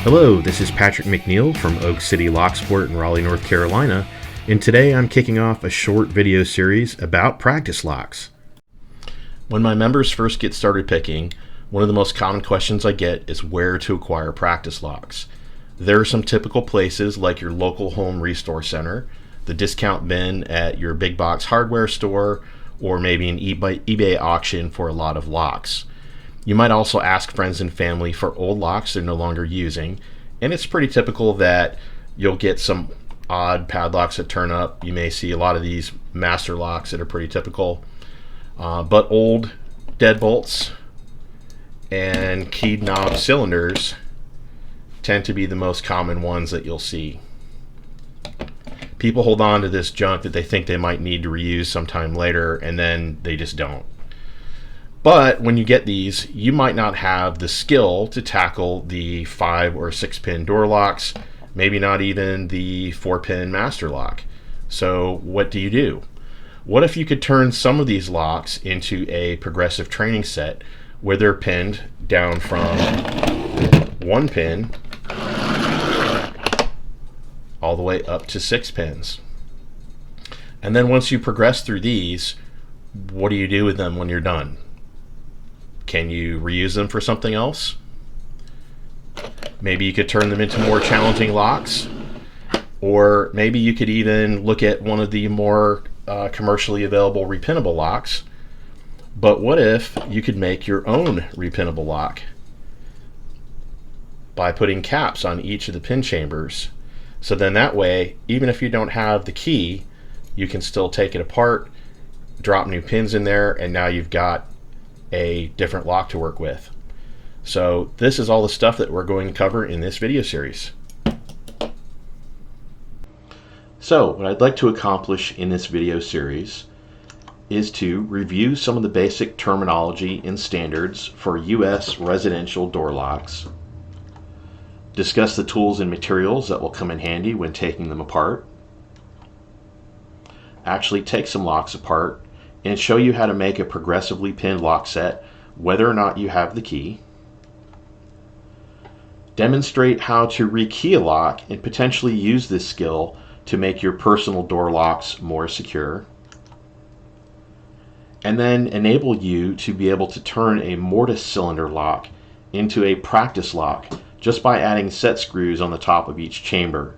Hello, this is Patrick McNeil from Oak City Locksport in Raleigh, North Carolina, and today I'm kicking off a short video series about practice locks. When my members first get started picking, one of the most common questions I get is where to acquire practice locks. There are some typical places like your local home restore center, the discount bin at your big box hardware store, or maybe an eBay auction for a lot of locks. You might also ask friends and family for old locks they're no longer using, and it's pretty typical that you'll get some odd padlocks that turn up. You may see a lot of these master locks that are pretty typical, but old deadbolts and keyed knob cylinders tend to be the most common ones that you'll see. People hold on to this junk that they think they might need to reuse sometime later, and then they just don't. But when you get these, you might not have the skill to tackle the 5 or 6 pin door locks, maybe not even the 4 pin master lock. So what do? What if you could turn some of these locks into a progressive training set where they're pinned down from 1 pin all the way up to 6 pins? And then once you progress through these, what do you do with them when you're done? Can you reuse them for something else? Maybe you could turn them into more challenging locks, or maybe you could even look at one of the more commercially available repinnable locks. But what if you could make your own repinnable lock by putting caps on each of the pin chambers? So then that way, even if you don't have the key, you can still take it apart, drop new pins in there, and now you've got a different lock to work with. So this is all the stuff that we're going to cover in this video series. So what I'd like to accomplish in this video series is to review some of the basic terminology and standards for US residential door locks, discuss the tools and materials that will come in handy when taking them apart, actually take some locks apart, and show you how to make a progressively pinned lock set whether or not you have the key, demonstrate how to rekey a lock and potentially use this skill to make your personal door locks more secure, and then enable you to be able to turn a Mortise Cylinder lock into a practice lock just by adding set screws on the top of each chamber.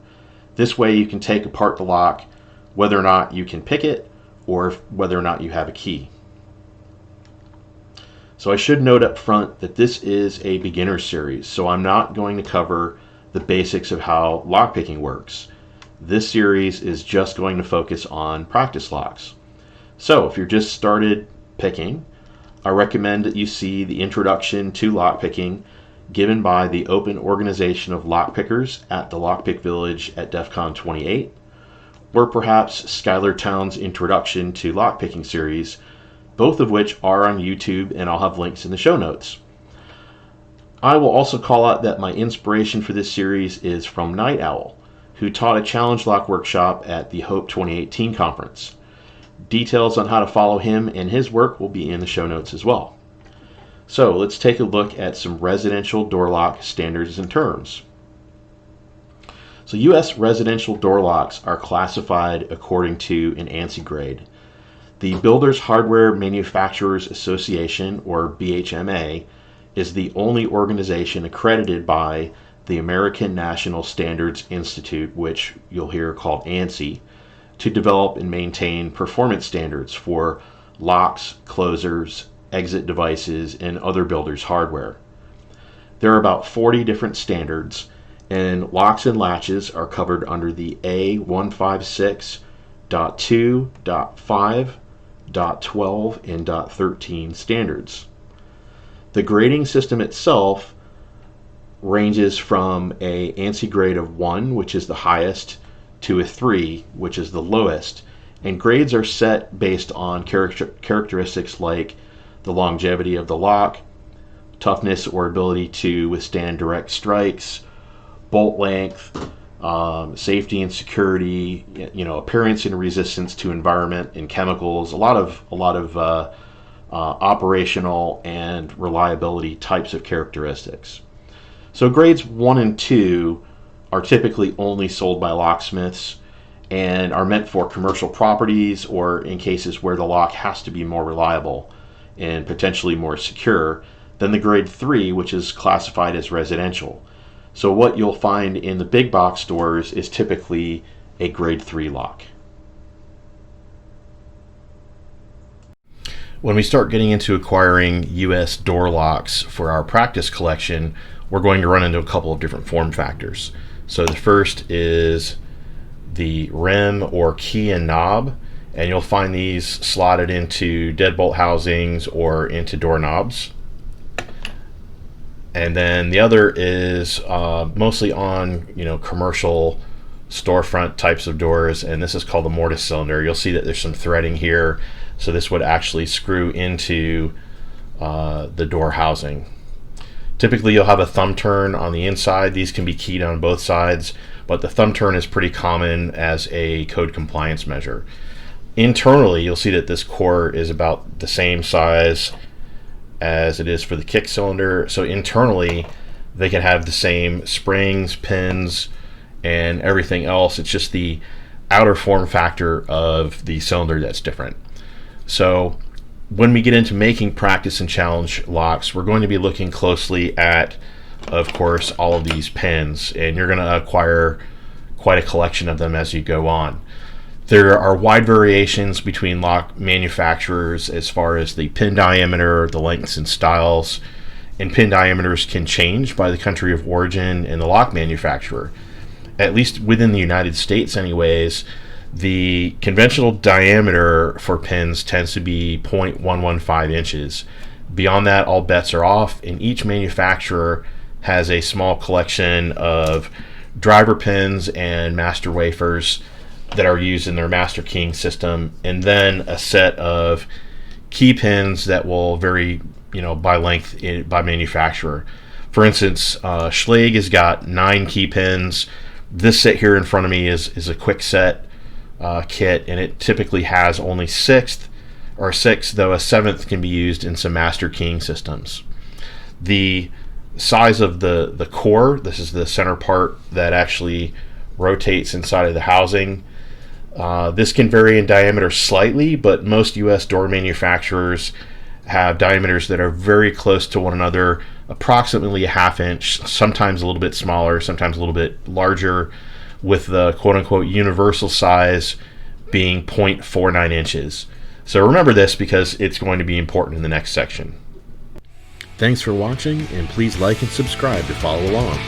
This way you can take apart the lock whether or not you can pick it or whether or not you have a key. So I should note up front that this is a beginner series, so I'm not going to cover the basics of how lockpicking works. This series is just going to focus on practice locks. So if you're just started picking, I recommend that you see the introduction to lockpicking given by the Open Organization of Lockpickers at the Lockpick Village at DEF CON 28, or perhaps Skylar Town's introduction to lockpicking series, both of which are on YouTube, and I'll have links in the show notes. I will also call out that my inspiration for this series is from Night Owl, who taught a challenge lock workshop at the Hope 2018 conference. Details on how to follow him and his work will be in the show notes as well. So let's take a look at some residential door lock standards and terms. So US residential door locks are classified according to an ANSI grade. The Builders Hardware Manufacturers Association, or BHMA, is the only organization accredited by the American National Standards Institute, which you'll hear called ANSI, to develop and maintain performance standards for locks, closers, exit devices, and other builders' hardware. There are about 40 different standards, and locks and latches are covered under the A156.2.5, .12, and .13 standards. The grading system itself ranges from a ANSI grade of 1, which is the highest, to a 3, which is the lowest, and grades are set based on characteristics like the longevity of the lock, toughness or ability to withstand direct strikes, bolt length, safety and security, appearance and resistance to environment and chemicals, a lot of operational and reliability types of characteristics. So grades 1 and 2 are typically only sold by locksmiths and are meant for commercial properties or in cases where the lock has to be more reliable and potentially more secure than the grade 3, which is classified as residential. So what you'll find in the big box stores is typically a grade 3 lock. When we start getting into acquiring US door locks for our practice collection, we're going to run into a couple of different form factors. So the first is the rim or key and knob, and you'll find these slotted into deadbolt housings or into doorknobs. And then the other is mostly on commercial storefront types of doors, and this is called the Mortise Cylinder. You'll see that there's some threading here, so this would actually screw into the door housing. Typically you'll have a thumb turn on the inside. These can be keyed on both sides, but the thumb turn is pretty common as a code compliance measure. Internally, you'll see that this core is about the same size as it is for the kick cylinder. So internally, they can have the same springs, pins, and everything else. It's just the outer form factor of the cylinder that's different. So when we get into making practice and challenge locks, we're going to be looking closely at, of course, all of these pins, and you're going to acquire quite a collection of them as you go on. There are wide variations between lock manufacturers as far as the pin diameter, the lengths and styles, and pin diameters can change by the country of origin and the lock manufacturer. At least within the United States anyways, the conventional diameter for pins tends to be 0.115 inches. Beyond that, all bets are off, and each manufacturer has a small collection of driver pins and master wafers that are used in their master keying system, and then a set of key pins that will vary by length by manufacturer. For instance, Schlage has got 9 key pins. This set here in front of me is a quick set kit, and it typically has only 6, though a 7th can be used in some master keying systems. The size of the core, this is the center part that actually rotates inside of the housing. This can vary in diameter slightly, but most US door manufacturers have diameters that are very close to one another, approximately a ½ inch, sometimes a little bit smaller, sometimes a little bit larger, with the quote-unquote universal size being 0.49 inches. So remember this because it's going to be important in the next section. Thanks for watching, and please like and subscribe to follow along.